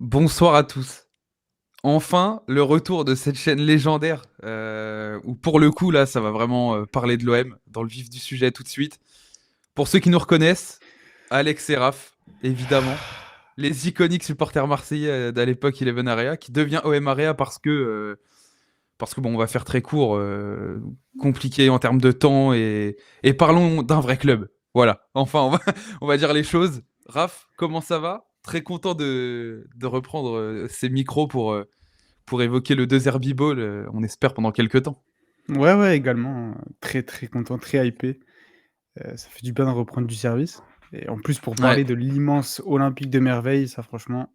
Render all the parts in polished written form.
Bonsoir à tous. Enfin, le retour de cette chaîne légendaire, où pour le coup, là, ça va vraiment parler de l'OM, dans le vif du sujet tout de suite. Pour ceux qui nous reconnaissent, Alex et Raph, évidemment. Les iconiques supporters marseillais d'à l'époque Eleven Area, qui devient OM Area parce que bon, on va faire très court, compliqué en termes de temps, et parlons d'un vrai club. Voilà, enfin, on va dire les choses. Raph, comment ça va? Très content de reprendre ces micros pour évoquer le 2 Ball, on espère pendant quelques temps. Ouais, ouais, également, très, très content, très hypé. Ça fait du bien de reprendre du service et en plus pour Ouais, parler de l'immense Olympique de Merveille, ça franchement,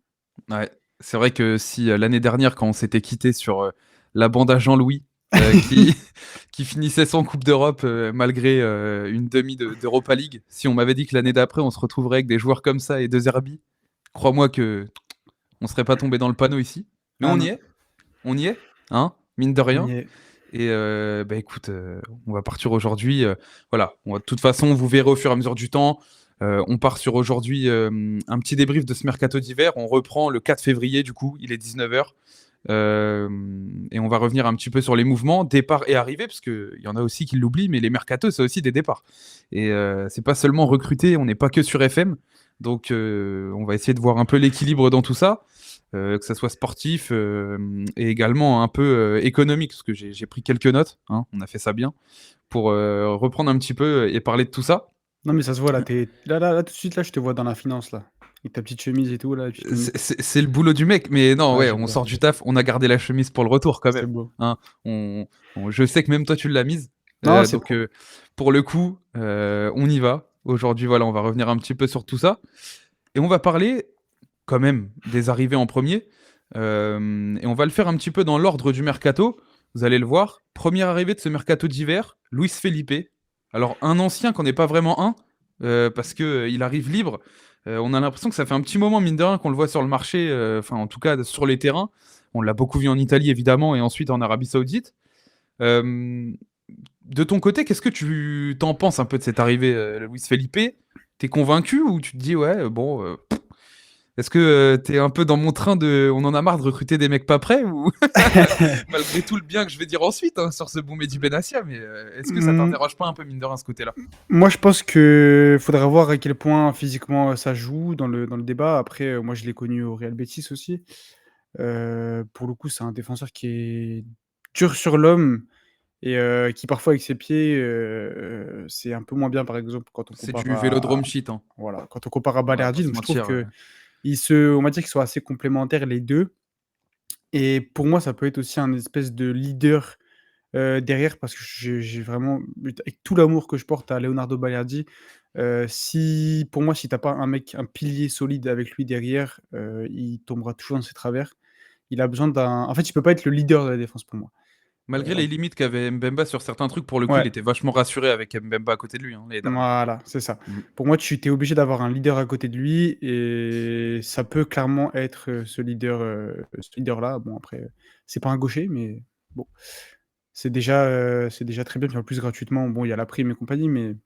ouais. C'est vrai que si l'année dernière, quand on s'était quitté sur la bande à Jean-Louis, qui, qui finissait sans Coupe d'Europe malgré une d'Europa League, si on m'avait dit que l'année d'après, on se retrouverait avec des joueurs comme ça et 2 crois-moi que on serait pas tombé dans le panneau ici. Mais ah non, on y est, hein, mine de on rien. y est. Et bah écoute, on va partir aujourd'hui. Voilà, de toute façon, vous verrez au fur et à mesure du temps. On part sur aujourd'hui un petit débrief de ce mercato d'hiver. On reprend le 4 février, du coup, il est 19h. Et on va revenir un petit peu sur les mouvements, départs et arrivées, parce qu'il y en a aussi qui l'oublient, mais les mercatos, c'est aussi des départs. Et c'est pas seulement recruter, on n'est pas que sur FM. Donc on va essayer de voir un peu l'équilibre dans tout ça, que ça soit sportif et également un peu économique, parce que j'ai pris quelques notes, hein, on a fait ça bien, pour reprendre un petit peu et parler de tout ça. Non, mais ça se voit là, tu là, tout de suite, là, je te vois dans la finance là, avec ta petite chemise et tout là, la petite tunique. C'est le boulot du mec, mais non, Ouais, ouais, j'aime on bien, sort du taf, on a gardé la chemise pour le retour quand c'est même. beau. Hein. Je sais que même toi tu l'as mise. Non, c'est Donc propre. pour le coup, on y va. Aujourd'hui, voilà, on va revenir un petit peu sur tout ça. Et on va parler quand même des arrivées en premier. Et on va le faire un petit peu dans l'ordre du mercato. Vous allez le voir. Première arrivée de ce mercato d'hiver, Luis Felipe. Alors, un ancien qu'on n'est pas vraiment un, parce que il arrive libre. On a l'impression que ça fait un petit moment, mine de rien, qu'on le voit sur le marché, enfin, en tout cas, sur les terrains. On l'a beaucoup vu en Italie, évidemment, et ensuite en Arabie Saoudite. Euh, de ton côté, qu'est-ce que tu t'en penses un peu de cette arrivée, Luis Felipe? T'es convaincu ou tu te dis, ouais, bon, est-ce que t'es un peu dans mon train de. On en a marre de recruter des mecs pas prêts ou. Malgré tout le bien que je vais dire ensuite hein, sur ce bon Mehdi Benassia, mais est-ce que ça Mmh, t'interroge pas un peu, mine de rien, ce côté-là? moi, je pense que faudrait voir à quel point physiquement ça joue dans le débat. Après, moi, je l'ai connu au Real Betis aussi. Pour le coup, c'est un défenseur qui est dur sur l'homme. Et qui parfois avec ses pieds, c'est un peu moins bien, par exemple, quand on C'est compare du à vélodrome shit, hein. voilà, quand on compare à On va pas Balerdi. se Donc je trouve mentir. on va dire qu'ils sont assez complémentaires les 2. Et pour moi, ça peut être aussi un espèce de leader, derrière parce que j'ai vraiment avec tout l'amour que je porte à Leonardo Balerdi, si pour moi, si tu as pas un pilier solide avec lui derrière, il tombera toujours dans ses travers. Il a besoin d'un en fait, il peut pas être le leader de la défense pour moi. Malgré En les limites qu'avait Mbemba sur certains trucs, pour le coup, il ouais. était vachement rassuré avec Mbemba à côté de lui hein, l'année dernière. Voilà, c'est ça. Mm. Pour moi, tu es obligé d'avoir un leader à côté de lui et ça peut clairement être, ce leader-là. Bon après, c'est pas un gaucher, mais bon, c'est déjà très bien. Puis en plus gratuitement, bon, il y a la prime et compagnie, mais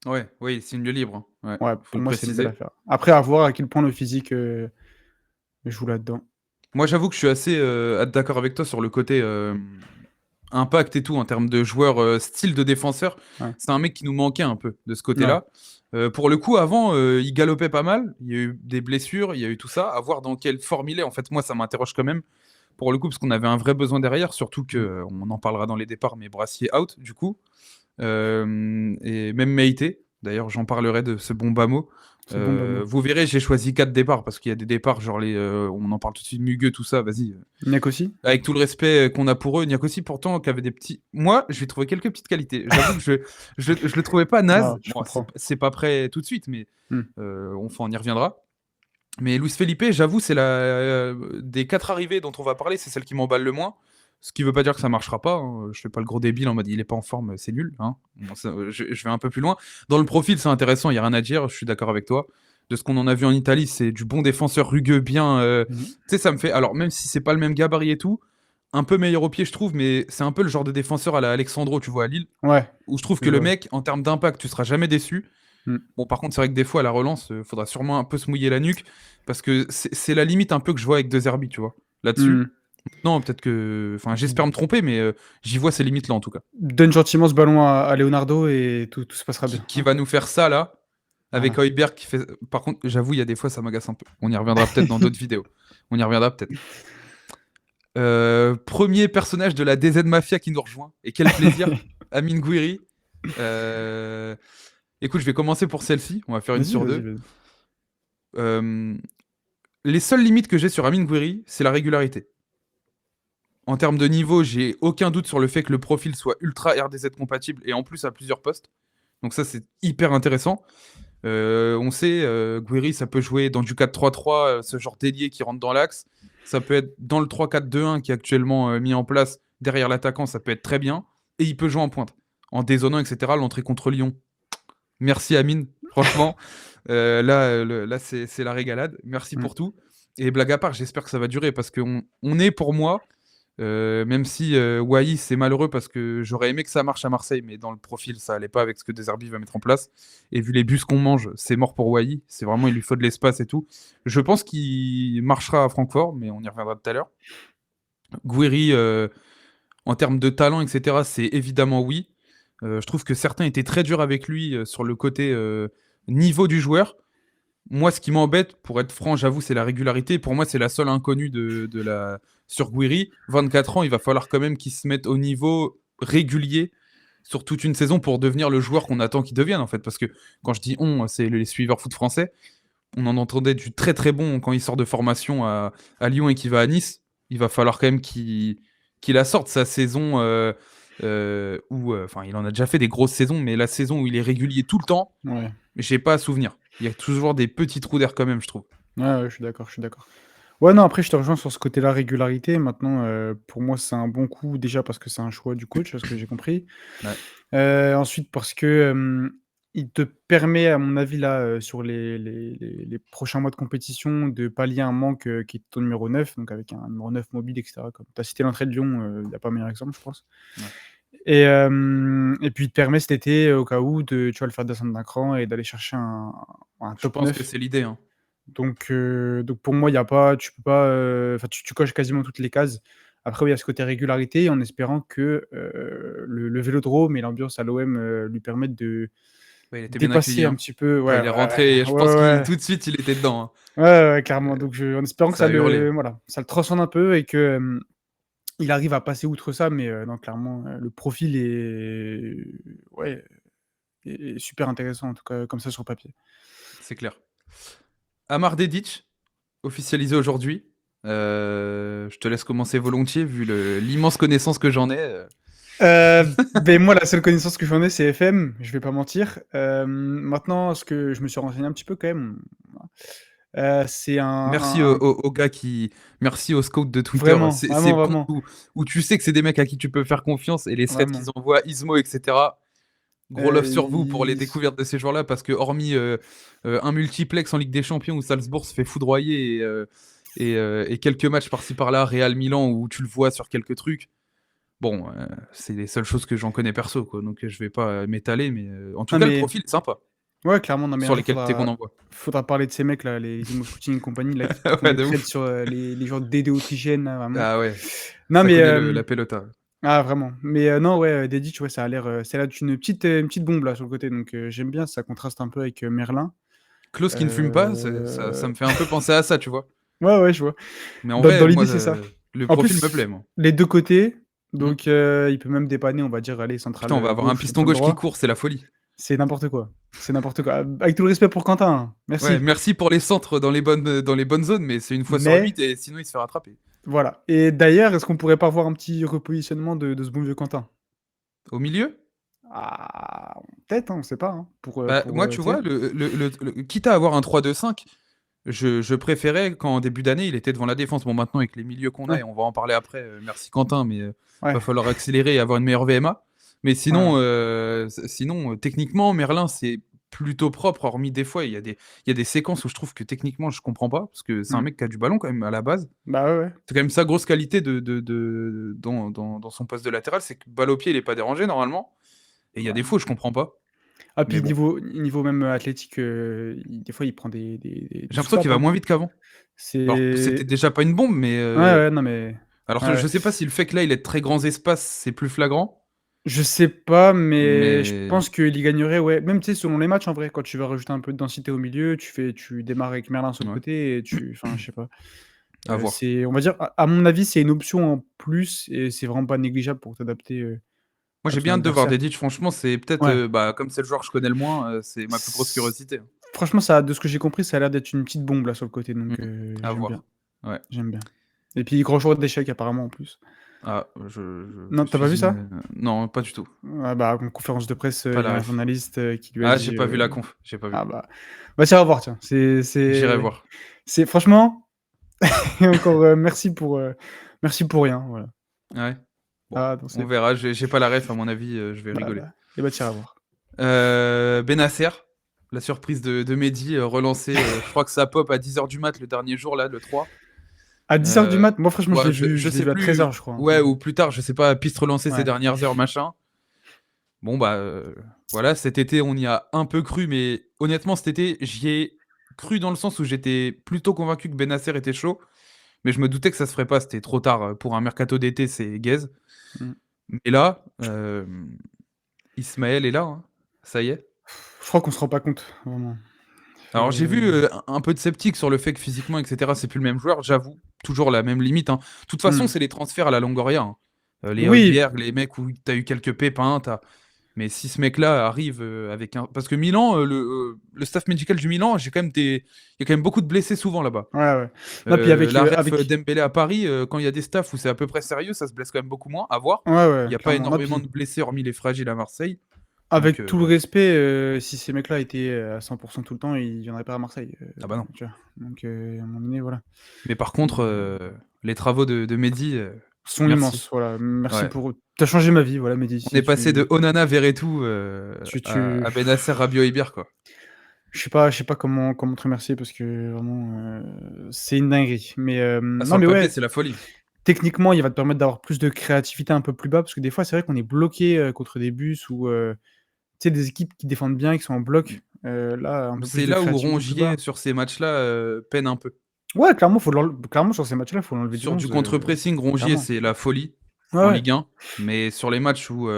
Ouais, oui, signe libre. Hein. Ouais, ouais, faut pour le moi, c'est une belle préciser. affaire. Après à voir à quel point le physique, joue là-dedans. Moi, j'avoue que je suis assez d'accord avec toi sur le côté impact et tout en termes de joueur style de défenseur. Ouais, C'est un mec qui nous manquait un peu de ce ouais. côté-là. Pour le coup, avant, il galopait pas mal. Il y a eu des blessures, il y a eu tout ça. À voir dans quelle forme il est. En fait, moi, ça m'interroge quand même. Pour le coup, parce qu'on avait un vrai besoin derrière, surtout que, Mmh. on en parlera dans les départs, mais Brassier out, du coup. Et même Meïté. D'ailleurs, j'en parlerai de ce bon Bamo. Ce bon Bamo. Vous verrez, j'ai choisi 4 départs parce qu'il y a des départs, genre on en parle tout de suite, Mugueux, tout ça, vas-y. Niak aussi? Avec tout le respect qu'on a pour eux, Niakossi pourtant qui avait des petits. Moi, je vais trouver quelques petites qualités. J'avoue que je le trouvais pas Ah, naze. je Bon, comprends. c'est pas prêt tout de suite, mais Mmh. enfin, on y reviendra. Mais Luis Felipe, j'avoue, c'est la des 4 arrivées dont on va parler, c'est celle qui m'emballe le moins. Ce qui veut pas dire que ça marchera pas. Hein. Je fais pas le gros débile en mode il est pas en forme, c'est nul. Hein. Bon, je vais un peu plus loin. Dans le profil, c'est intéressant, il y a rien à dire. Je suis d'accord avec toi. De ce qu'on en a vu en Italie, c'est du bon défenseur rugueux, bien. Mmh. Tu sais, ça me fait. Alors même si c'est pas le même gabarit et tout, un peu meilleur au pied, je trouve, mais c'est un peu le genre de défenseur à la Alexandro, tu vois, à Lille, Ouais, où je trouve je que le vois. mec, en termes d'impact, tu seras jamais déçu. Mmh. Bon, par contre, c'est vrai que des fois, à la relance, faudra sûrement un peu se mouiller la nuque, parce que c'est la limite un peu que je vois avec De Zerbi, tu vois, là-dessus. Mmh. Non, peut-être que... Enfin, j'espère me tromper, mais j'y vois ces limites-là, en tout cas. Donne gentiment ce ballon à Leonardo et tout se passera bien. Qui va nous faire ça, là, avec Voilà. Højbjerg qui fait... Par contre, j'avoue, il y a des fois, ça m'agace un peu. On y reviendra peut-être dans d'autres vidéos. On y reviendra peut-être. Premier personnage de la DZ Mafia qui nous rejoint. Et quel plaisir, Amine Gouiri. Écoute, je vais commencer pour celle-ci. On va faire une Vas-y, sur vas-y, deux. vas-y. Euh, les seules limites que j'ai sur Amine Gouiri, c'est la régularité. En termes de niveau, j'ai aucun doute sur le fait que le profil soit ultra RDZ compatible et en plus à plusieurs postes. Donc ça, c'est hyper intéressant. On sait, Gouiri, ça peut jouer dans du 4-3-3, ce genre d'ailier qui rentre dans l'axe. Ça peut être dans le 3-4-2-1 qui est actuellement mis en place derrière l'attaquant, ça peut être très bien. Et il peut jouer en pointe. En dézonant, etc. L'entrée contre Lyon. Merci Amine, franchement. Là c'est la régalade. Merci Mmh. pour tout. Et blague à part, j'espère que ça va durer parce qu'on est pour moi, même si Wai c'est malheureux parce que j'aurais aimé que ça marche à Marseille, mais dans le profil ça allait pas avec ce que Deserbi va mettre en place. Et vu les bus qu'on mange, c'est mort pour Wai. C'est vraiment, il lui faut de l'espace et tout. Je pense qu'il marchera à Francfort, mais on y reviendra tout à l'heure. Gouiri, en termes de talent, etc., c'est évidemment oui. Je trouve que certains étaient très durs avec lui sur le côté niveau du joueur. Moi, ce qui m'embête, pour être franc, j'avoue, c'est la régularité. Pour moi, c'est la seule inconnue de la... sur Gouiri. 24 ans, il va falloir quand même qu'il se mette au niveau régulier sur toute une saison pour devenir le joueur qu'on attend qu'il devienne, en fait. Parce que quand je dis on, c'est les suiveurs foot français. On en entendait du très très bon quand il sort de formation à Lyon et qu'il va à Nice. Il va falloir quand même qu'il la sorte sa saison où, enfin, il en a déjà fait des grosses saisons, mais la saison où il est régulier tout le temps, Ouais. j'ai pas à souvenir. Il y a toujours des petits trous d'air quand même, je trouve. Ouais, ouais, je suis d'accord, je suis d'accord. Ouais, non, après, je te rejoins sur ce côté-là, régularité. Maintenant, pour moi, c'est un bon coup, déjà parce que c'est un choix du coach, à ce que j'ai compris. Ouais. Ensuite, parce que il te permet, à mon avis, là, sur les prochains mois de compétition, de pallier un manque qui est ton numéro 9, donc avec un numéro 9 mobile, etc. Comme tu as cité l'entrée de Lyon, il n'y a pas meilleur exemple, je pense. Ouais. Et puis, il te permet cet été, au cas où, tu vas le faire descendre d'un cran et d'aller chercher un Je top pense que 9. c'est l'idée, hein. Donc pour moi, il y a pas tu peux pas, enfin tu coches quasiment toutes les cases. Après oui, il y a ce côté régularité en espérant que, le Vélodrome et l'ambiance à l'OM, lui permettent de Ouais, il était bien accueilli, dépasser un hein. petit peu Quand ouais, il est ouais, rentré, je ouais, pense ouais, qu'il ouais, tout de suite, il était dedans, hein. ouais, ouais, clairement. Donc en espérant que Ça ça a hurlé. le voilà, ça le transcende un peu et que, il arrive à passer outre ça, mais non clairement, le profil est ouais, est super intéressant en tout cas comme ça sur papier. C'est clair. Amar Dedic, officialisé aujourd'hui. Je te laisse commencer volontiers, vu l'immense connaissance que j'en ai. Beh, moi, la seule connaissance que j'en ai, c'est FM, je vais pas mentir. Maintenant, ce que je me suis renseigné un petit peu quand même, c'est Merci aux gars qui. Merci aux scouts de Twitter. vraiment, C'est vraiment, le compte vraiment, où tu sais que c'est des mecs à qui tu peux faire confiance et les threads qu'ils vraiment. envoient, Ismo, etc. Gros love sur vous pour les Ils découvertes de ces joueurs-là parce que, hormis un multiplex en Ligue des Champions où Salzbourg se fait foudroyer et quelques matchs par-ci par-là, Real Milan où tu le vois sur quelques trucs, bon, c'est les seules choses que j'en connais perso, quoi. Donc je vais pas m'étaler, mais en tout ah cas, le mais profil est sympa ouais, clairement, non mais un sur jour, les qualités qu'on envoie. faudra parler de ces mecs-là, les Imo Footing et compagnie, là, qui te font Ouais, des de trades ouf. sur, les joueurs DD autrichiennes, là, vraiment. Ah ouais, Non ça mais connaît la pelota. ah vraiment, mais non, ouais, Dedic, ouais, ça a l'air, ça a l'air une petite bombe, là, sur le côté, donc j'aime bien, ça contraste un peu avec, Merlin. Klose qui ne fume pas, ça Heu me fait un peu penser à ça, tu vois. Ouais, ouais, je vois. Mais en Dans vrai, moi, l'idée, c'est ça. le En profil me plus, plaît, moi. les 2 côtés, Hmm. donc il peut même dépanner, on va dire, allez, central, Putain, on va avoir un gauche, piston central gauche qui droit. court, c'est la folie. C'est n'importe quoi. C'est n'importe quoi. Avec tout le respect pour Quentin, hein, Ouais, merci. merci pour les centres dans les bonnes zones, mais c'est une fois sur Mais 8 et sinon il se fait rattraper. voilà. Et d'ailleurs, est-ce qu'on pourrait pas voir un petit repositionnement de ce bon vieux Quentin? Au milieu, Ah, peut-être, hein, on sait pas, hein, bah, moi, tu tu sais? vois, quitte à avoir un 3-2-5, je préférais quand en début d'année il était devant la défense. Bon, maintenant, avec les milieux qu'on a, Ouais, et on va en parler après, merci Quentin, mais ouais, va falloir accélérer et avoir une meilleure VMA. Mais ouais. sinon, techniquement, Merlin, c'est plutôt propre, hormis des fois, il y a des séquences où je trouve que techniquement, je comprends pas, parce que c'est un Mmh. mec qui a du ballon quand même à la base. Bah, ouais, ouais. C'est quand même sa grosse qualité dans son poste de latéral, c'est que balle au pied, il est pas dérangé normalement. Et il y a des Ouais. fois, je comprends pas. Ah Mais puis bon, niveau même athlétique, des fois il prend j'ai du l'impression qu'il soupape, va hein. moins vite qu'avant. Alors, c'était C'est déjà pas une bombe, mais Ouais, ouais, non mais alors ouais, je ouais. sais pas si le fait que là, il ait de très grands espaces, c'est plus flagrant, Je sais pas, mais je mais pense qu'il y gagnerait, ouais, même, tu sais, selon les matchs en vrai, quand tu vas rajouter un peu de densité au milieu, tu démarres avec Merlin sur le ouais, côté et enfin, je sais pas. à voir. C'est on va dire, à mon avis, c'est une option en plus et c'est vraiment pas négligeable pour t'adapter, Moi, à j'ai ton bien hâte de voir adversaire. Dedic, franchement, c'est peut-être, Ouais. bah, comme c'est le joueur que je connais le moins, c'est ma plus grosse C curiosité, hein. Franchement, ça de ce que j'ai compris, ça a l'air d'être une petite bombe là sur le côté, donc Mmh, à j'aime bien, voir. Ouais. j'aime bien. Et puis grand joueur d'échecs apparemment en plus. Ah, je Non, tu as pas suis vu ça? non, pas du tout, Ah bah, en conférence de presse, pas il y la a un ref. journaliste, qui lui a Ah, j'ai dit, pas vu la conf, j'ai pas vu. ah bah, tu iras voir tiens, J'irai voir. c'est franchement et encore, merci pour rien, voilà. Ouais. Bon, Ah non, on c'est verra, j'ai pas la ref, à mon avis, je vais rigoler. tu iras voir. Bennacer, la surprise de Mehdi, relancé, je crois que ça pop à 10 h du mat le dernier jour là, le 3. À 10 h du mat? Moi franchement, Ouais, je je l'ai sais vu à 13 h plus, je crois, un truc ouais, comme ou ça. plus tard, je sais pas, piste relancée ces Ouais. dernières heures, machin. Bon bah, voilà, cet été, on y a un peu cru, mais honnêtement, cet été, j'y ai cru dans le sens où j'étais plutôt convaincu que Bennacer était chaud, mais je me doutais que ça se ferait pas, c'était trop tard, pour un mercato d'été, c'est gaze. Mmh. Mais là, Ismaël est là, hein, ça y est. Je crois qu'on se rend pas compte, vraiment. Alors j'ai vu, C'est un peu de sceptique sur le fait que physiquement et cetera, c'est plus le même joueur, j'avoue. Toujours la même limite, hein. De toute façon, mmh. c'est les transferts à la Longoria, hein. Les Oui, Højbjerg, les mecs où tu as eu quelques pépins, mais si ce mec-là arrive, avec un parce que Milan, le staff médical du Milan, j'ai quand même des il y a quand même beaucoup de blessés souvent là-bas. ouais, ouais. Non, puis La ref, avec Dembélé à Paris, quand il y a des staffs où c'est à peu près sérieux, ça se blesse quand même beaucoup moins, à voir. ouais, ouais, Il y a pas clairement. Non, énormément de puis blessés hormis les fragiles à Marseille, donc avec tout le respect, si ces mecs-là étaient, à 100 tout le temps, ils viendraient pas à Marseille, ah bah non. tu vois? Donc à un moment donné, voilà. Mais par contre, les travaux de Mehdi, Sont merci. immenses, voilà. Merci Ouais. pour tu as changé ma vie, voilà, Mehdi, On est si passé de tu Onana, Verretou, tu à tu Bennacer, Rabiot, Hébert, quoi. je sais pas comment te remercier parce que vraiment, c'est une dinguerie. Mais Ah, sur non, le mais papier, ouais, c'est la folie. techniquement, il va te permettre d'avoir plus de créativité un peu plus bas parce que des fois, c'est vrai qu'on est bloqué, contre des bus ou tu sais, des équipes qui défendent bien, qui sont en Mmh. bloc. Là, un peu plus C'est de là où créativité plus Rongier, bas. sur ces matchs-là, peine un peu. Ouais, clairement, clairement, sur ces matchs-là, faut l'enlever du Sur du 11, contre-pressing, Rongier, clairement. c'est la folie Ouais, en ouais. Ligue 1. Mais sur les matchs où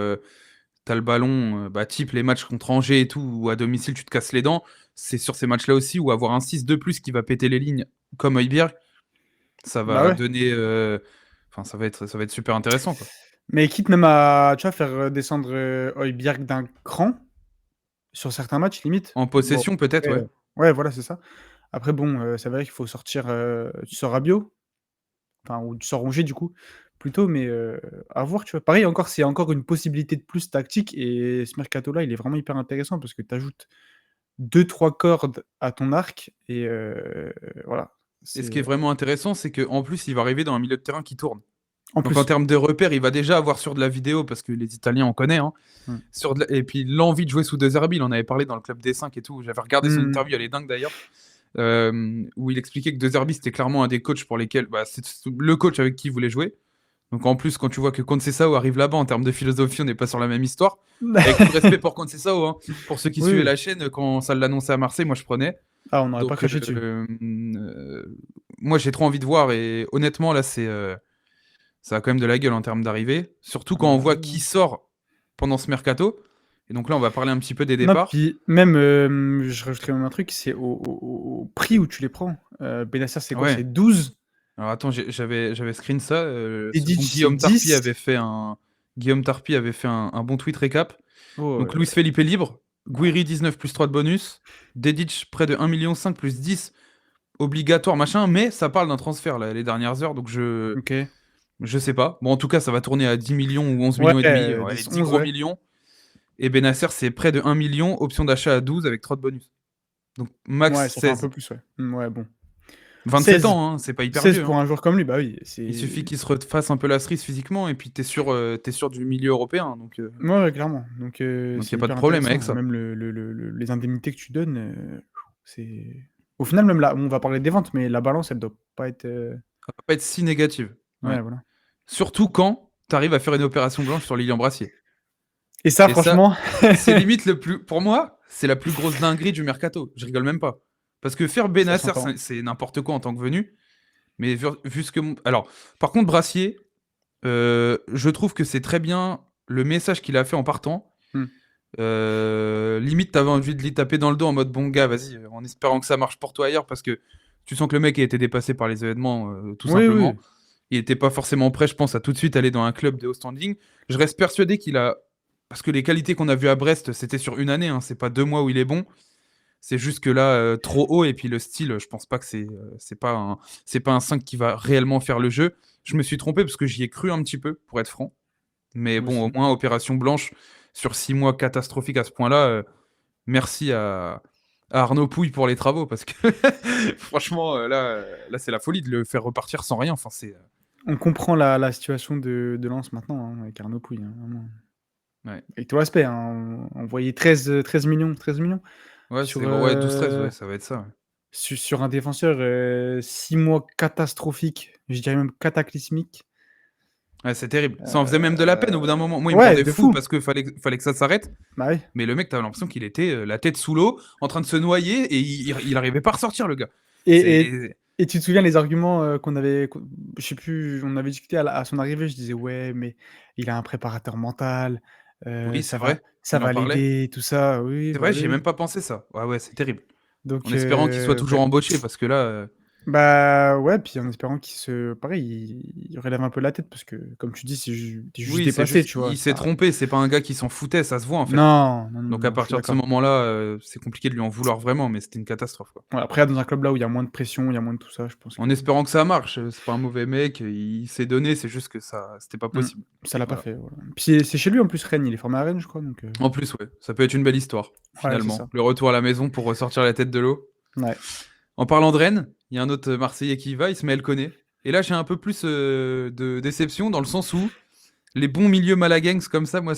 tu as le ballon, bah, type les matchs contre Angers et tout, où à domicile tu te casses les dents, c'est sur ces matchs-là aussi où avoir un 6 de plus qui va péter les lignes comme Højbjerg, ça Bah, va ouais. donner. Enfin, ça va être super intéressant, quoi. Mais quitte même à, tu vois, faire, descendre, Højbjerg d'un cran, sur certains matchs, limite. En Bon, possession, peut-être, après, ouais. ouais, voilà, c'est ça. Après bon, c'est vrai qu'il faut sortir, tu sors Rabiot, enfin ou tu sors Rongier du coup, plutôt, mais à voir, tu vois? Pareil encore, c'est encore une possibilité de plus tactique et ce mercato-là, il est vraiment hyper intéressant parce que tu ajoutes 2-3 cordes à ton arc et voilà, Et ce qui est c'est vraiment intéressant, c'est qu'en plus, il va arriver dans un milieu de terrain qui tourne. en Donc en plus. termes de repères, il va déjà avoir sur de la vidéo, parce que les Italiens, on connaît, hein, Mmh. et puis l'envie de jouer sous De Zerbi, il en avait parlé dans le club des 5 et tout. J'avais regardé son Mmh. interview, elle est dingue d'ailleurs, où il expliquait que De Zerbi, c'était clairement un des coachs pour lesquels, bah, c'est le coach avec qui il voulait jouer. Donc en plus, quand tu vois que Conceição arrive là-bas, en termes de philosophie, on n'est pas sur la même histoire. Avec tout le respect pour Conceição, hein. Pour ceux qui Oui, suivaient oui. la chaîne, quand ça l'annonçait à Marseille, moi je prenais. Ah, on n'aurait pas Donc craché dessus. moi j'ai trop envie de voir, et honnêtement là ça a quand même de la gueule en termes d'arrivée. Surtout Ah quand on bah, voit oui, qui oui. sort pendant ce mercato. Et donc là, on va parler un petit peu des Non, départs. puis même, je rajouterais même un truc, c'est au prix où tu les prends. Benacer, c'est quoi? Ouais. C'est 12. Alors attends, j'avais screen ça. Edic, Bon, c'est 10. Guillaume Tarpi avait fait un bon tweet récap. Oh, Donc Luis Felipe libre, Guiri 19 plus 3 de bonus, Dedic près de 1,5 million plus 10 obligatoire machin, mais ça parle d'un transfert là, les dernières heures, donc OK. je sais pas. Bon, en tout cas, ça va tourner à 10 millions ou 11 Ouais, millions et demi. Allez, 10, 10 11, gros ouais. millions. Et Benacer, c'est près de 1 million, option d'achat à 12 avec 3 de bonus. Donc max Ouais, ça fait un 16. peu plus, ouais. Ouais, bon. 27 16. ans, hein, c'est pas hyper 16 vieux, pour hein. un joueur comme lui, bah oui, Il suffit c'est qu'il se refasse un peu la cerise physiquement et puis t'es sûr du milieu européen. ouais, ouais, clairement. Donc Donc y c'est a pas de hyper problème avec intéressant. ça. Même les indemnités que tu donnes, c'est au final, même là, on va parler des ventes, mais la balance, elle doit pas être, Ça va pas être si négative. Ouais. ouais, voilà. Surtout quand t'arrives à faire une opération blanche sur Lilian Brassier. Et ça, Et ça, franchement, c'est limite le plus. Pour moi, c'est la plus grosse dinguerie du mercato. Je rigole même pas. Parce que faire ça Benacer, s'entend. c'est n'importe quoi en tant que venu. Mais vu ce que. Alors, par contre, Brassier, je trouve que c'est très bien le message qu'il a fait en partant. Hmm. Limite, t'avais envie de lui taper dans le dos en mode bon gars, vas-y, en espérant que ça marche pour toi ailleurs, parce que tu sens que le mec a été dépassé par les événements, tout Oui, simplement. oui. Il n'était pas forcément prêt, je pense, à tout de suite aller dans un club de haut standing. Je reste persuadé qu'il a. Parce que les qualités qu'on a vues à Brest, c'était sur une année, hein, c'est pas 2 mois où il est bon. C'est juste que là, trop haut, et puis le style, je pense pas que c'est pas un 5 qui va réellement faire le jeu. Je me suis trompé parce que j'y ai cru un petit peu, pour être franc. Mais Moi bon, au aussi. moins, opération blanche sur 6 mois catastrophique à ce point-là. Merci à Arnaud Pouille pour les travaux, parce que franchement, là c'est la folie de le faire repartir sans rien. Enfin, c'est. On comprend la situation de Lens maintenant, hein, avec Arnaud Pouille, hein, vraiment. Ouais, Avec tout respect, hein, on voyait 13 millions, 13 millions ouais, sur, c'est ouais, 12-13, ouais, ça va être ça. Ouais. sur un défenseur, 6 mois catastrophiques, je dirais même cataclysmiques. Ouais, c'est terrible. Ça en faisait même de la peine au bout d'un moment. Moi, il me Ouais, rendait de fou fou. parce que fallait que ça s'arrête. Bah oui. Mais le mec, t'avais l'impression qu'il était la tête sous l'eau, en train de se noyer, et il arrivait pas à ressortir, le gars. Et, et, C'est. et tu te souviens les arguments je sais plus, on avait discuté à son arrivée, je disais ouais, mais il a un préparateur mental, Oui, c'est ça vrai. ça On en va parlait. l'aider, tout ça. Oui, C'est bah vrai, j'y ai oui. même pas pensé ça. Ouais, ouais, c'est terrible. En Donc, espérant qu'il soit toujours ouais. embauché, parce que là. Bah ouais, puis en espérant pareil, il relève un peu la tête parce que, comme tu dis, t'es juste Oui, c'est dépassé, juste, tu vois. il s'est trompé. C'est pas un gars qui s'en foutait, ça se voit en fait. Non, non, non, Donc à non, je suis partir de ce d'accord. moment-là, c'est compliqué de lui en vouloir vraiment, mais c'était une catastrophe, quoi. Ouais, après, dans un club là où il y a moins de pression, il y a moins de tout ça, je pense En que espérant que ça marche. C'est pas un mauvais mec, il s'est donné, c'est juste que c'était pas mmh, possible. ça l'a pas Voilà. fait. Voilà. Puis c'est chez lui en plus, Rennes, il est formé à Rennes, je crois. Donc, En plus, ouais, ça peut être une belle histoire, ouais, c'est finalement. ça. Le retour à la maison pour ressortir la tête de l'eau. Ouais. En parlant de Rennes, il y a un autre Marseillais qui y va, Ismaël Koné. Et là, j'ai un peu plus de déception dans le sens où les bons milieux malagueñs comme ça, moi,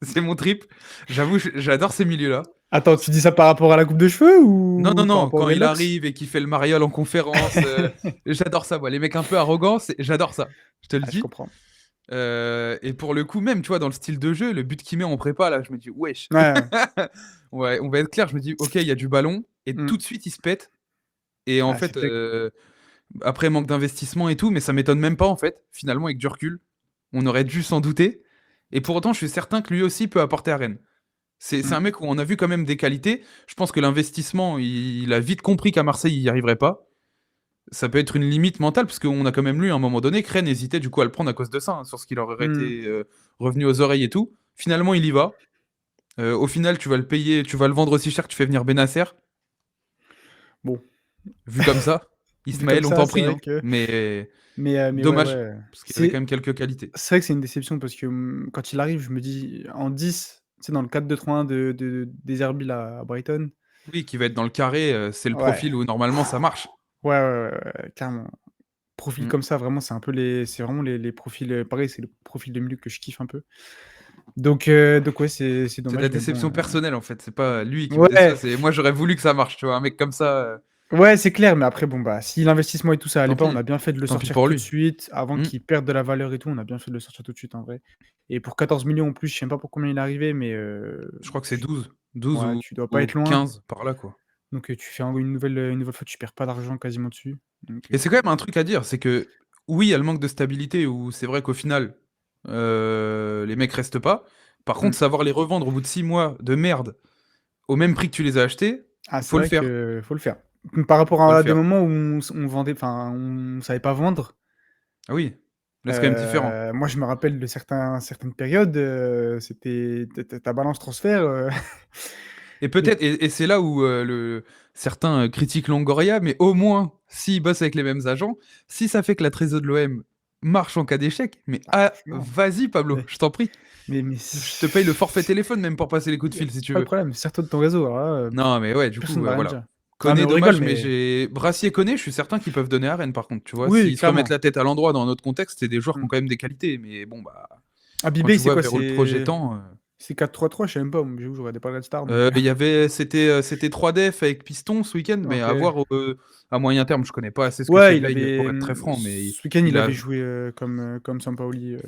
c'est mon trip. J'avoue, j'adore ces milieux-là. Attends, tu dis ça par rapport à la coupe de cheveux Non, non, ou par non, rapport au quand il Dreadlocks? arrive et qu'il fait le mariole en conférence, j'adore ça, moi. Les mecs un peu arrogants, j'adore ça. Je te le Ah, je dis. comprends. Et pour le coup, même, tu vois, dans le style de jeu, le but qu'il met en prépa, là, je me dis, wesh. Ouais. Ouais, on va être clair, je me dis, ok, il y a du ballon, et Mmh. tout de suite, il se pète. Et en Ah, fait, c'était après, manque d'investissement et tout, mais ça m'étonne même pas, en fait, finalement, avec du recul. On aurait dû s'en douter. Et pour autant, je suis certain que lui aussi peut apporter à Rennes. C'est mmh. un mec où on a vu quand même des qualités. Je pense que l'investissement, il a vite compris qu'à Marseille, il n'y arriverait pas. Ça peut être une limite mentale, parce qu'on a quand même lu à un moment donné que Rennes hésitait du coup à le prendre à cause de ça, hein, sur ce qui leur aurait Mmh. été revenu aux oreilles et tout. Finalement, il y va. Au final, tu vas le payer, tu vas le vendre aussi cher que tu fais venir Benacer. Bon, Vu comme ça, vu comme Ismaël, on ça, t'en c'est prie, vrai hein. que mais ouais, Dommage, ouais. parce qu'il avait quand C'est même quelques qualités. c'est vrai que c'est une déception parce que, quand il arrive, je me dis en 10, tu sais, dans le 4-2-3-1 de Deserbi là, à Brighton. Oui, qui va être dans le carré, c'est le Ouais. profil où normalement ça marche. Ouais, ouais, ouais, ouais, clairement. Profil Mm. comme ça, vraiment, c'est vraiment les profils, pareil, c'est le profil de milieu que je kiffe un peu. Donc ouais, c'est C'est de la dommage, mais bon, déception personnelle en fait, c'est pas lui qui me déçoit, ouais, c'est moi j'aurais voulu que ça marche, tu vois, un mec comme ça, ouais, c'est clair, mais après, bon, bah, si l'investissement et tout ça allait pas, on a bien fait de le tant pis sortir pour tout de lui. suite, avant Mm. qu'il perde de la valeur et tout, on a bien fait de le sortir tout de suite, en vrai. Et pour 14 millions en plus, je sais même pas pour combien il est arrivé, mais Je crois que c'est tu 12 ouais, ou, tu dois pas ou être loin. 15 par là quoi. Donc tu fais une nouvelle fois, tu perds pas d'argent quasiment dessus. Donc Et c'est quand même un truc à dire, c'est que oui, il y a le manque de stabilité où c'est vrai qu'au final, les mecs restent pas. Par mmh. contre, savoir les revendre au bout de 6 mois de merde au même prix que tu les as achetés, Ah, c'est faut le vrai faire. que faut le faire. Par rapport Faut le à des faire. moments où on vendait enfin, on savait pas vendre, Ah oui, là c'est quand même différent. moi je me rappelle de certaines périodes, c'était ta balance transfert, Et et peut-être, et c'est là où certains critiquent Longoria, mais au moins, s'ils bossent avec les mêmes agents, si ça fait que la trésor de l'OM marche en cas d'échec, mais ah franchement, vas-y Pablo, mais je t'en prie. mais Je te paye le forfait téléphone même pour passer les coups de y a fil si tu pas de veux. problème, sers-toi de ton réseau, alors là, Non, mais ouais, du personne coup, va rien voilà. dire. Non, mais Koné, on rigole, dommage, mais mais j'ai. Brassier Koné, je suis certain qu'ils peuvent donner à Rennes par contre, tu vois. oui, S'ils se remettent clairement. la tête à l'endroit dans notre contexte, c'est des joueurs qui Mmh. ont quand même des qualités. Mais bon, bah, quand Habibé, tu c'est vois quoi? vers où le projet C'est tend. C'est 4-3-3, je sais même pas, moi, j'avoue, je regardais pas Red Star, donc C'était 3 def avec Piston ce week-end, mais à OK. voir, à moyen terme. Je connais pas assez ce que fait Ouais, il Veil avait, pour être très franc, mais ce week-end, il il a avait joué, comme Sampaoli, ouais,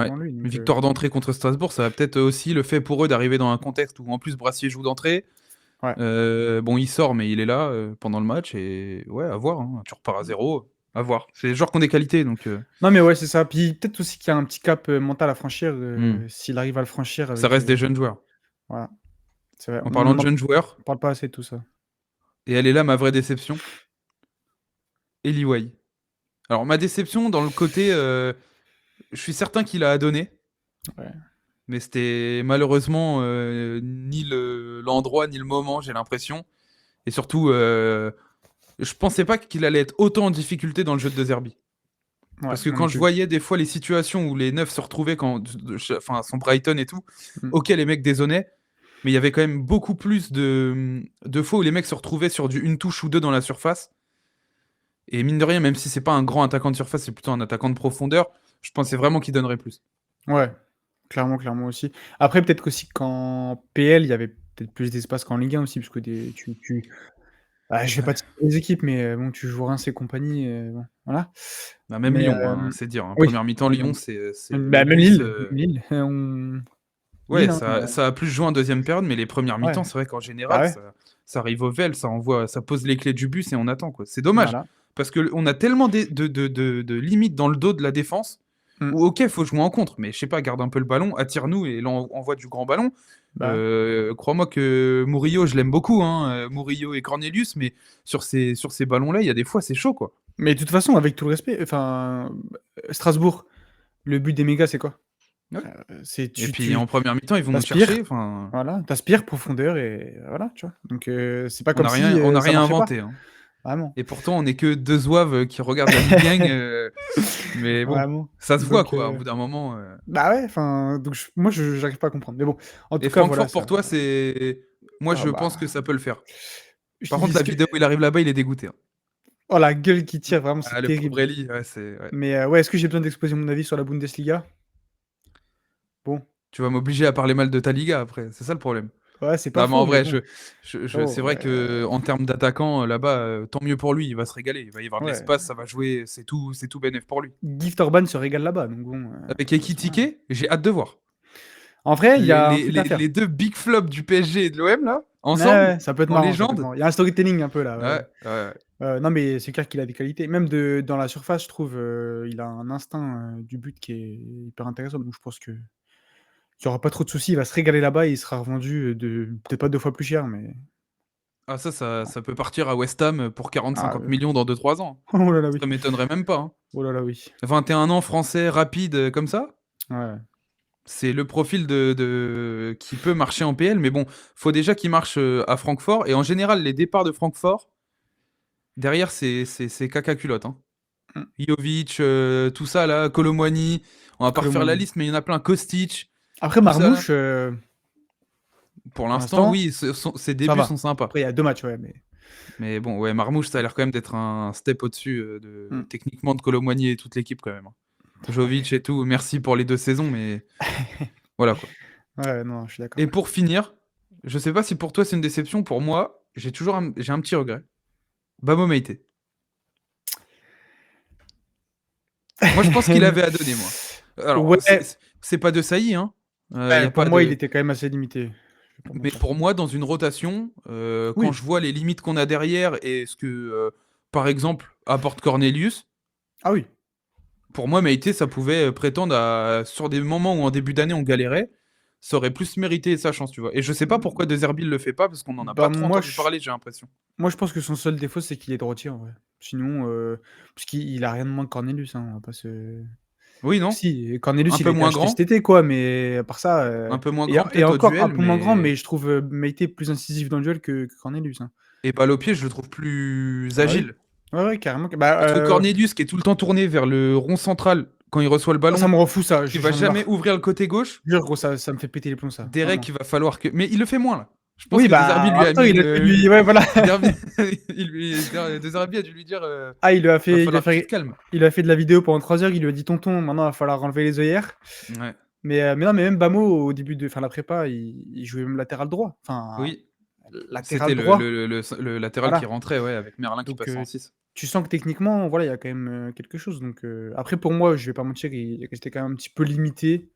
devant lui, donc victoire d'entrée contre Strasbourg, ça va peut-être aussi le fait pour eux d'arriver dans un contexte où en plus Brassier joue d'entrée. ouais. Bon, il sort, mais il est là pendant le match et ouais, à voir, hein. Tu repars à 0, à voir. C'est des joueurs qui ont des qualités, donc Non, mais ouais, c'est ça. Puis peut-être aussi qu'il y a un petit cap, mental à franchir, hmm. s'il arrive à le franchir Ça avec, reste des jeunes joueurs. voilà, c'est vrai. En parlant On de en jeunes joueurs, parle pas assez de tout ça. et elle est là ma vraie déception, Eli Way. Alors ma déception dans le côté, je suis certain qu'il a à donner, Ouais. mais c'était malheureusement ni l'endroit ni le moment, j'ai l'impression. Et surtout, je pensais pas qu'il allait être autant en difficulté dans le jeu de Zerbi. Ouais, Parce que moi non quand je plus. voyais des fois les situations où les neufs se retrouvaient enfin, son Brighton et tout, Mmh. ok, les mecs dézonnaient, mais il y avait quand même beaucoup plus de fois où les mecs se retrouvaient sur une touche ou deux dans la surface. Et mine de rien, même si c'est pas un grand attaquant de surface, c'est plutôt un attaquant de profondeur, je pensais vraiment qu'il donnerait plus. Ouais, clairement, clairement aussi. Après, peut-être qu'aussi qu'en PL, il y avait peut-être plus d'espace qu'en Ligue 1 aussi, parce que je vais pas citer les équipes, mais bon, tu joues Reims et compagnie, bon, voilà. Bah, même Mais Lyon, hein, c'est dire, hein. oui, Première mi-temps, Lyon, c'est le bah, même bis. Lille, Ouais, Lille, hein, ça a plus joué en deuxième période, mais les premières ouais, mi-temps, c'est vrai qu'en bah, général, ouais, ça arrive au VEL, ça pose les clés du bus et on attend, quoi. C'est dommage, voilà. parce qu'on a tellement de limites dans le dos de la défense, Mmh. où ok, faut jouer en contre, mais je sais pas, garde un peu le ballon, attire-nous et là, on envoie du grand ballon. Bah, Crois-moi que Murillo, je l'aime beaucoup, hein, Murillo et Cornelius, mais sur ces ballons-là, il y a des fois, c'est chaud, quoi. mais de toute façon, avec tout le respect, enfin, Strasbourg, le but des mégas, c'est quoi? Ouais. C'est Et tu puis tu en première mi-temps, ils vont nous tu chercher, enfin, voilà, tu profondeur et voilà, tu vois? Donc c'est pas on comme n'a si, rien, on n'a ça rien marchait pas, inventé, hein. vraiment. Et pourtant, on n'est que deux zouaves qui regardent la Ligue 1, mais bon, Vraiment. ça se voit Donc quoi, au bout d'un moment. bah, ouais, enfin, donc moi, j'arrive pas à comprendre. Mais bon, en Et tout cas, voilà, Francfort, pour ça toi, c'est. Moi, ah je pense bah, que ça peut le faire. je Par te dis contre, ce la que vidéo où il arrive là-bas, il est dégoûté, hein. oh la gueule qui tire, vraiment, Ah, c'est le pauvre terrible. Eli, ouais, c'est. Ouais. Mais ouais, est-ce que j'ai besoin d'exposer mon avis sur la Bundesliga? Bon, Tu vas m'obliger à parler mal de ta Liga après, c'est ça le problème. ouais, c'est pas Non, mais faux, en mais vrai, bon. c'est Oh, vrai que en termes d'attaquant là-bas, tant mieux pour lui, il va se régaler. Il va y avoir de ouais. l'espace, ça va jouer, c'est tout bénéf pour lui. Gift Orban se régale là-bas, donc bon, Avec ça sert à rien. Ekitike, j'ai hâte de voir. En vrai, il y Les, a un les, truc à les, faire. les deux big flops du PSG et de l'OM, là, Ouais, ensemble, ouais, ça peut être en marrant, ça peut être légende. marrant. Il y a un storytelling un peu là, ouais, Ouais, ouais. ouais. Non, mais c'est clair qu'il a des qualités. Même dans la surface, je trouve, il a un instinct, du but qui est hyper intéressant. Donc je pense qu'il y aura pas trop de soucis. Il va se régaler là-bas et il sera revendu, peut-être pas 2 fois plus cher, mais Ah, ça peut partir à West Ham pour ah, 40-50 millions dans 2-3 ans. oh là là, oui. Ça m'étonnerait même pas, hein. Oh là là, oui. 21 ans, français, rapide, comme ça, Ouais. c'est le profil qui peut marcher en PL. Mais bon, faut déjà qu'il marche à Francfort. Et en général, les départs de Francfort, derrière, c'est caca culotte, hein. Mmh. Jovic, tout ça, là, Colomwani, on va pas refaire la Colomani. liste, mais il y en a plein. Kostic, Après tout ça, là. Marmouche, Pour pour l'instant, l'instant, oui, ses ça débuts sont va. sympas. Après il y a 2 matchs, ouais, mais Mais bon, ouais, Marmouche, ça a l'air quand même d'être un step au-dessus mmh. techniquement de Colomboigny et toute l'équipe quand même, hein. Jovic et tout, merci pour les 2 saisons, mais voilà quoi. Ouais, non, je suis d'accord. Et pour finir, je sais pas si pour toi c'est une déception, pour moi, j'ai un petit regret. Bamo Meïté. Moi, je pense qu'il avait à donner, moi. Alors, Ouais, c'est pas de saillie, hein. Y ouais, a pour pas moi, il de. était quand même assez limité. Je vais pas Mais mentir. pour moi, dans une rotation, quand Oui. je vois les limites qu'on a derrière et ce que, par exemple, apporte Cornelius, Ah oui. pour moi, Meïté, ça pouvait prétendre sur des moments où en début d'année on galérait, ça aurait plus mérité sa chance, tu vois. Et je sais pas pourquoi De Zerbi le fait pas, parce qu'on en a Bah, pas trop entendu parler, j'ai l'impression. moi, je pense que son seul défaut, c'est qu'il est droitier, en vrai. Sinon, parce qu'il a rien de moins que Cornelius, hein, on va pas se Oui, non? si, Cornelius, Un il peu a été moins acheté cet grand, été, quoi, mais à part ça, un peu moins et grand et peut-être au encore un duel, peu moins grand, mais mais je trouve, Meïté plus incisif dans le duel que Cornelius, hein. et balle au pied, je le trouve plus Ah bah, oui. agile. Ouais, ouais, carrément. Bah, Parce que Cornelius, qui est tout le temps tourné vers le rond central quand il reçoit le ça ballon, me rend fou ça, qui va j'en ai jamais marre. ouvrir le côté gauche, Jure gros, ça me fait péter les plombs ça, Derek, vraiment. il va falloir que. Mais il le fait moins là. Je pense Oui, que Deserbi bah, en lui même a temps, mis il a dû lui ouais, voilà. Derby, Deserbi a dû lui dire Ah, va falloir que tu te calmes. il lui a fait de la vidéo pendant 3 heures, il lui a dit: «Tonton, maintenant il va falloir enlever les œillères». Ouais. Mais non, mais même Bamo au début de enfin la prépa, il jouait même latéral droit. Enfin, Oui, latéral c'était droit, le latéral qui voilà. rentrait, ouais, avec Merlin qui Donc passait en 6. tu sens que techniquement, voilà, il y a quand même, quelque chose. Donc après pour moi, je vais pas mentir, il j'étais quand même un petit peu limité,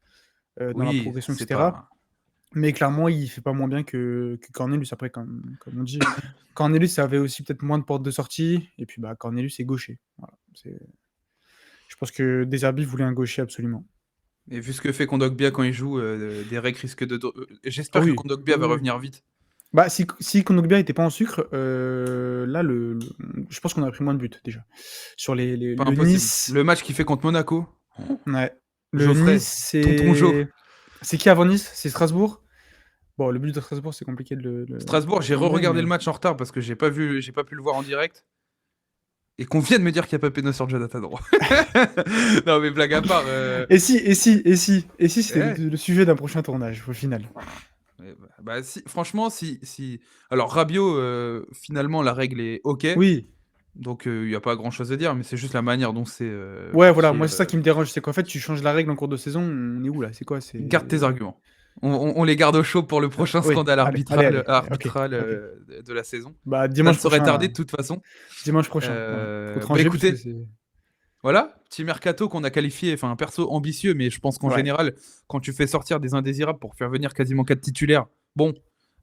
dans la Oui, progression et c'est cetera. pas. Mais clairement, il fait pas moins bien que Cornelius après comme on dit. Cornelius avait aussi peut-être moins de portes de sortie et puis, bah, Cornelius est gaucher. Voilà, je pense que Deserbi voulait un gaucher absolument. Et vu ce que fait Kondogbia quand il joue, Derek risque de. Ah J'espère que oui, Kondogbia oui, va oui. revenir vite. Bah, si Kondogbia était pas en sucre, là, je pense qu'on aurait pris moins de buts déjà. Sur Pas le impossible. Nice, Le match qu'il fait contre Monaco. ouais. Le Nice, Geoffrey, tonton Joe. c'est qui avant Nice? C'est Strasbourg? Bon, le but de Strasbourg, c'est compliqué Strasbourg, de j'ai l'enlever, re-regardé le mais match en retard parce que j'ai pas pu le voir en direct. Et qu'on vienne me dire qu'il n'y a pas Peno sur Jonathan Roy. Non, mais blague à part. et si c'était Eh, le sujet d'un prochain tournage, au final? si, franchement, si. Alors, Rabiot, finalement, la règle est OK. Oui, Donc, il n'y a pas grand-chose à dire, mais c'est juste la manière dont c'est ouais, voilà, parti. moi, c'est ça qui me dérange, c'est qu'en fait, tu changes la règle en cours de saison, on est où là? C'est quoi? Garde tes C'est arguments. On les garde au chaud pour le prochain oui, scandale allez, OK, arbitral OK. de la saison. Bah, Ça ne saurait tarder de toute façon. dimanche prochain, voilà. Faut Bah trancher parce que écoutez, c'est voilà, petit mercato qu'on a qualifié, enfin un perso ambitieux, mais je pense qu'en ouais. général, quand tu fais sortir des indésirables pour faire venir quasiment 4 titulaires, bon,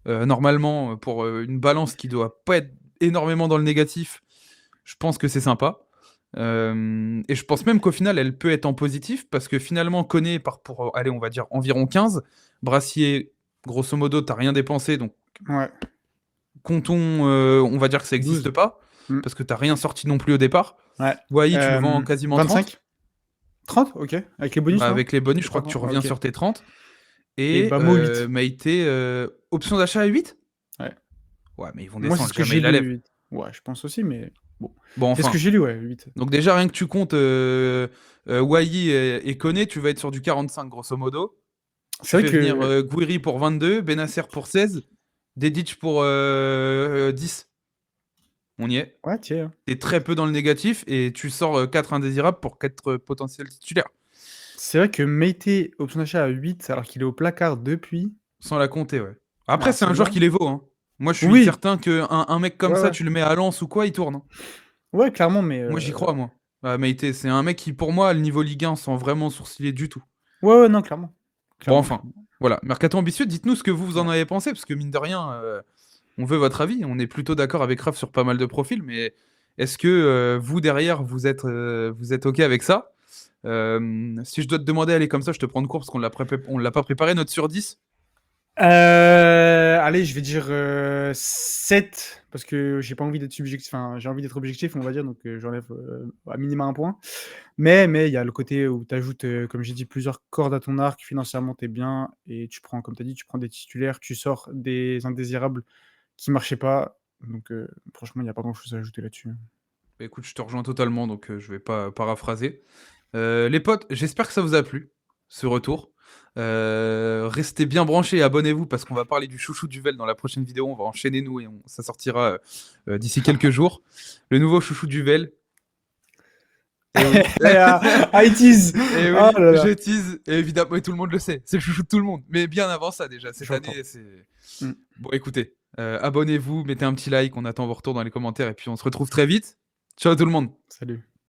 normalement, pour une balance qui doit pas être énormément dans le négatif, je pense que c'est sympa. Et je pense même qu'au final, elle peut être en positif, parce que finalement, Koné part pour, allez, on va dire environ 15. Brassier, grosso modo, t'as rien dépensé, donc Ouais, comptons, on va dire que ça n'existe 12. pas, Mmh. parce que t'as rien sorti non plus au départ. Ouais. Wai, tu le vends quasiment 30. 25? 30? OK. Avec les bonus, Bah, non? avec les bonus, Je je sais pas crois que tu comment. Ah reviens OK. sur tes 30. Et Et Bamo 8. Maïté, option d'achat à 8. Ouais. Ouais, mais ils vont Moi, c'est descendre, ce que jamais j'ai ils la lèvent. lu, 8. Ouais, je pense aussi, mais bon. Bon, C'est ce que enfin. j'ai lu, ouais, 8. Donc déjà, rien que tu comptes Wai et Koné, tu vas être sur du 45, grosso modo. C'est Tu vrai fais venir que Gouiri pour 22, Benasser pour 16, Dedic pour 10. On y est. ouais, tiens. T'es très peu dans le négatif et tu sors 4 indésirables pour 4 potentiels titulaires. C'est vrai que Meite, option d'achat à 8, alors qu'il est au placard depuis. Sans la compter, ouais. Après, Ah, c'est un joueur celle-là. qui les vaut. Hein. Moi, je suis Oui! certain qu'un un mec comme Ouais, ça, ouais. tu le mets à Lens ou quoi, il tourne. Hein. Ouais, clairement, mais Moi, j'y crois, moi. Meïté, c'est un mec qui, pour moi, le niveau Ligue 1, sans vraiment sourciller du tout. ouais, ouais, non, clairement. Bon, Clairement, enfin, clairement. voilà. Mercato ambitieux, dites-nous ce que vous en Ouais. avez pensé, parce que mine de rien, on veut votre avis. On est plutôt d'accord avec Raph sur pas mal de profils, mais est-ce que vous, derrière, vous êtes OK avec ça? Si je dois te demander, allez, comme ça, je te prends de court, parce on l'a pas préparé, notre sur 10. Allez, je vais dire 7 parce que j'ai pas envie d'être subjectif. Enfin, j'ai envie d'être objectif, on va dire, donc j'enlève à minima un point. Mais il y a le côté où tu ajoutes, comme j'ai dit, plusieurs cordes à ton arc. Financièrement, tu es bien et tu prends, comme tu as dit, tu prends des titulaires, tu sors des indésirables qui marchaient pas. Donc, franchement, il n'y a pas grand-chose à ajouter là-dessus. Bah, écoute, je te rejoins totalement, donc je vais pas paraphraser. Les potes, j'espère que ça vous a plu, ce retour. Restez bien branchés et abonnez-vous parce qu'on va parler du chouchou Duvel dans la prochaine vidéo. On va enchaîner nous et ça sortira d'ici quelques jours. Le nouveau chouchou Duvel. Et oui. I tease! Et Oh oui, là je là! tease. Et évidemment, et tout le monde le sait. C'est le chouchou de tout le monde. Mais bien avant ça déjà. Cette J'entends. année, c'est... Mmh. Bon, écoutez, abonnez-vous, mettez un petit like. On attend vos retours dans les commentaires et puis on se retrouve très vite. Ciao tout le monde. Salut.